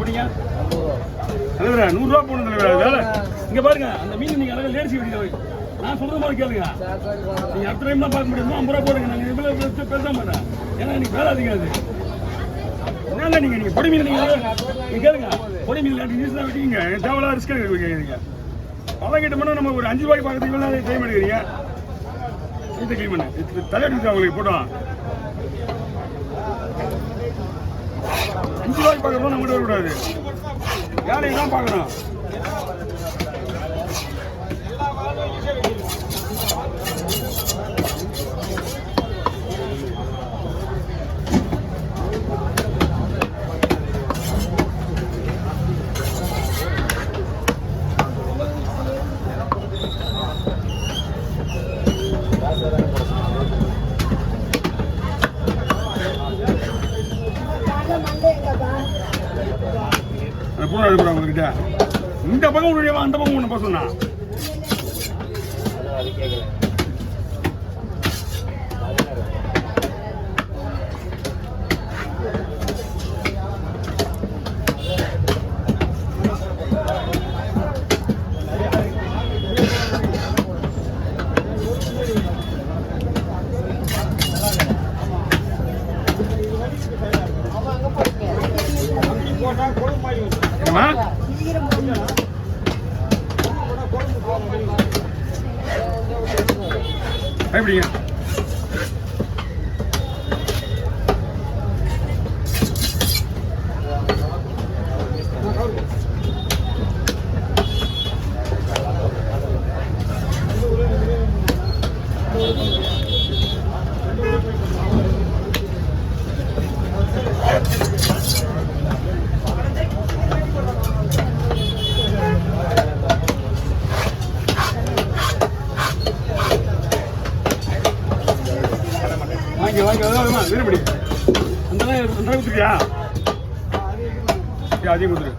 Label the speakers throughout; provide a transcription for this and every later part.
Speaker 1: படிங்க தலைவரா 100 ரூபா போகணும் தலைவரா. இங்க பாருங்க அந்த மீன் நீங்க அழகா லேடிச்சு விடுங்க. நான் சொல்றது மாதிரி கேளுங்க. நீங்க அடுத்த டைம் தான் பார்க்க முடியுமா 50 ரூபா போடுங்க. நாங்க இவ்வளவு பேச மாட்டேன். ஏன்னா எனக்கு வேலை அதிகாது. என்னங்க நீங்க பொடி மீன் நீங்க கேளுங்க. பொடி மீன் நியூஸ் தான் விட்டீங்க. தேவையில்லாத ரிஸ்க் எடுக்கிறீங்க. பழம் கிட்ட பண்ணா நம்ம ஒரு 5 ரூபாய்க்கு பார்க்கறதுக்கு இவ்வளவு டைம் எடுக்கிறீங்க. இந்த கிளீன் பண்ணு தலையெடுத்து அவங்களுக்கு போட்டோம். 5 ரூபாய்க்கு பார்க்கறோம் நம்ம வரக்கூடாது. யாரையும் தான் பார்க்கணும். உங்ககிட்ட இந்த பக்கம் உடைய அந்த பக்கம் ஒண்ணு சொன்னா எப்படிங்க வீரப்படி அந்த கொடுத்துருக்கியா? அதையும் கொடுத்துரு.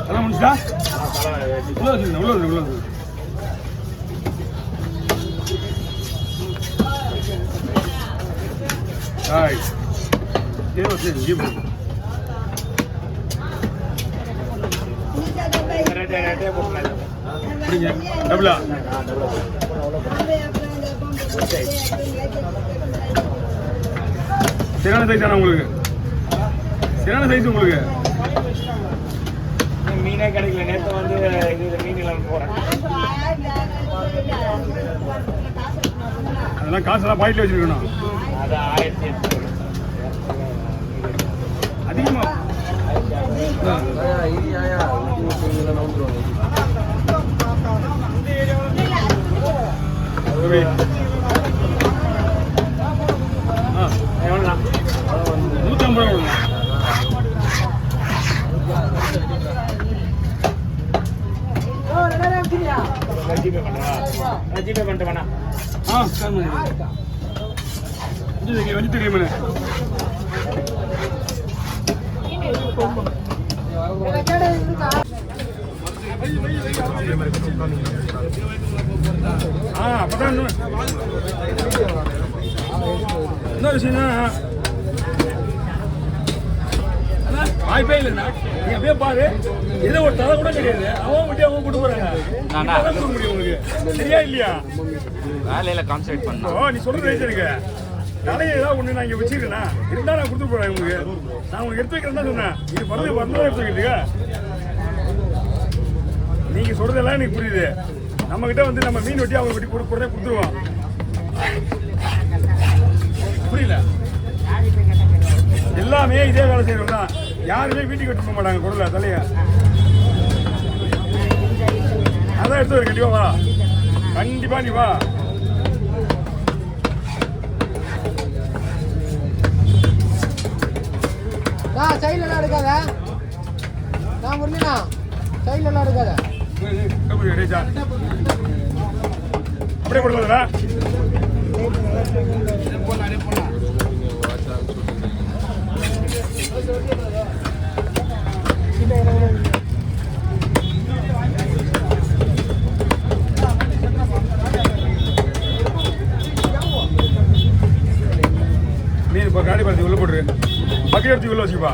Speaker 1: அதெல்லாம் முடிச்சா உள்ள வச்சுருந்தேன். உள்ள வந்து ஹாய் டபுளா சரியான சைஸ் தானே உங்களுக்கு? சரியான சைஸ் உங்களுக்கு
Speaker 2: மீனே கிடைக்கல. நேற்று வந்து இது மீன் இல்லாமல் போறேன்.
Speaker 1: அதெல்லாம் காசெல்லாம் பாயிட்ல வச்சிருக்கணும்.
Speaker 2: அது 1800
Speaker 1: அதிகமா
Speaker 2: ஜிபே பண்ணிட்டு வேணா
Speaker 1: வந்து தெரியுமே அப்பதான் என்ன விஷயம்னா வாய்ப்பே இல்லைண்ணா. நீங்க அப்படியே பாரு, ஏதோ ஒரு தலை கூட கிடையாது. அவன் விட்டு அவங்க கூட்டு போறாங்க. முடியும் உங்களுக்கு சரியா இல்லையா?
Speaker 2: வேலையில கான்சென்ட்ரேட் பண்ணோம்.
Speaker 1: நீ சொல்றது ரைட் இருக்கு. தலையை ஏதாவது ஒண்ணு நான் இங்க வச்சிருக்கேன்னா இருந்தா நான் கொடுத்து போறேன் உங்களுக்கு. நான் உங்களுக்கு எடுத்து வைக்கிறேன் தான் சொன்னேன். இது வரதான் எடுத்து வைக்கிறீங்க. நீங்க சொல்றதெல்லாம் எனக்கு புரியுது. நம்ம கிட்ட வந்து நம்ம மீன் வெட்டி அவங்க வெட்டி கொடுக்குறதே கொடுத்துருவோம். புரியல? எல்லாமே இதே வேலை செய்யறோம் தான். யாருமே வீட்டுக்கு வெட்டி போக மாட்டாங்க குடல தலைய. அதான் எடுத்து வர கண்டிப்பா வா. கண்டிப்பா நீ வா.
Speaker 3: சைட்ல எல்லாம் எடுக்காத. நான் முரளினா சைட்ல எல்லாம் எடுக்காத.
Speaker 1: அப்படியே கொடுத்தா காடி பார்த்து உள்ள போட்டுரு. பக்கெட் எடுத்து உள்ள வச்சுப்பா.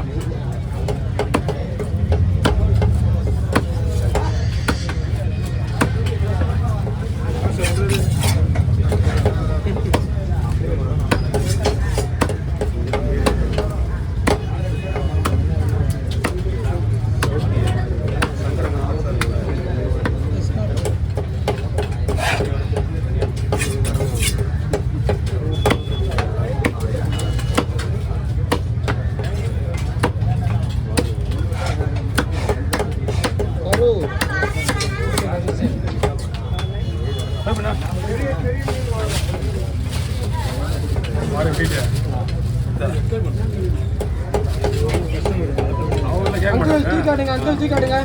Speaker 3: அங்கிள் டீ காட்டுங்க, அங்கிள் டீ காட்டுங்க,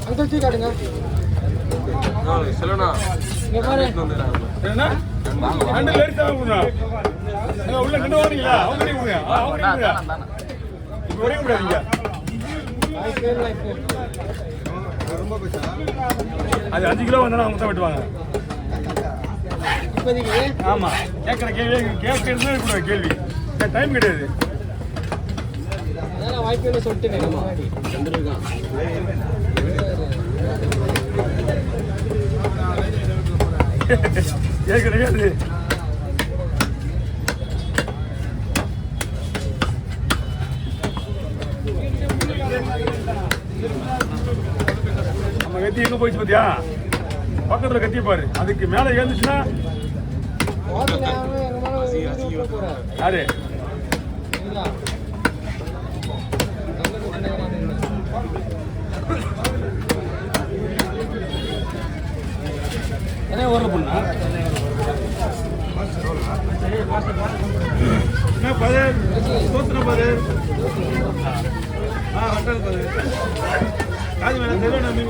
Speaker 3: அங்கிள் டீ காட்டுங்க. இங்க பாரு.
Speaker 1: என்ன? ரெண்டு லேடிஸ் தான் கொடுங்க. உள்ள ரெண்டு வாங்கிங்களா? அவங்க நீங்க கொடுங்க. அவங்க நீங்க கொடுங்க. இப்போ ஒரே கூடாதீங்க. அது 5 கிலோ வந்தா அவங்க தான் வெட்டுவாங்க.
Speaker 3: இப்போதைக்கு
Speaker 1: ஆமா. கேட்குற கேள்வி கூட கேள்வி. டைம் கிடையாது.
Speaker 3: அதான் வாய்ப்பு இல்லை சொல்லிட்டு
Speaker 1: ஏற்கனவே நம்ம கத்தி எங்க போயிடுச்சு பாத்தியா? பக்கத்துல கத்தி பாரு. அதுக்கு மேல ஏந்துச்சுன்னா யாரு? ஒரு பொண்ணா என்ன பதர் சோத்திர பதர் வட்டல் பதர் காது மேல தெருவ நம்பி